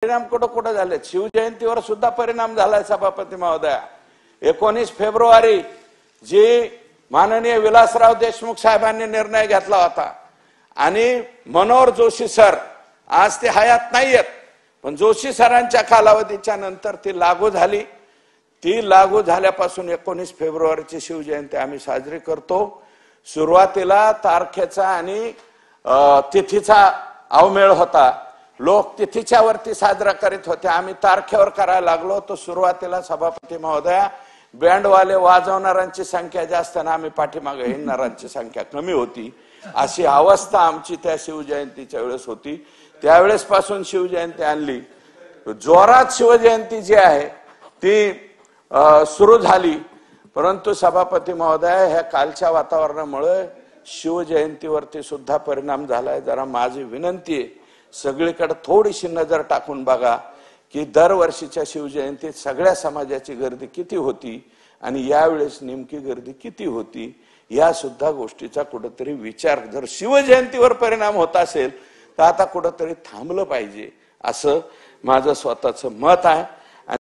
परिणाम कुठं कुठं झाले? शिवजयंतीवर सुद्धा परिणाम झालाय सभापती महोदया। 19 फेब्रुवारी जी माननीय विलासराव देशमुख साहेबांनी निर्णय घेतला होता आणि मनोहर जोशी सर आज ते हयात नाहीयेत, पण जोशी सरांच्या कालावधीच्या नंतर ती लागू झाली। ती लागू झाल्यापासून 19 फेब्रुवारीची शिवजयंती आम्ही साजरी करतो। सुरुवातीला तारखेचा आणि तिथीचा अवमेळ होता, लोक तिथीच्या वरती साजरा करीत होते, आम्ही तारखेवर करायला लागलो। तो सुरुवातीला सभापती महोदया बँडवाले वाजवणाऱ्यांची संख्या जास्त आणि आम्ही पाठीमागे हिंडणाऱ्यांची संख्या कमी होती, अशी अवस्था आमची त्या शिवजयंतीच्या वेळेस होती। त्यावेळेस पासून शिवजयंती आणली, जोरात शिवजयंती जी आहे ती सुरू झाली। परंतु सभापती महोदय ह्या कालच्या वातावरणामुळे शिवजयंतीवरती सुद्धा परिणाम झालाय। जरा माझी विनंती आहे, सगळीकडे थोडीशी नजर टाकून बघा की दरवर्षीच्या शिवजयंतीत सगळ्या समाजाची गर्दी किती होती आणि यावेळेस नेमकी गर्दी किती होती, या सुद्धा गोष्टीचा कुठेतरी विचार जर शिवजयंतीवर परिणाम होत असेल तर आता कुठेतरी थांबलं पाहिजे, असं माझं स्वतःचं मत आहे।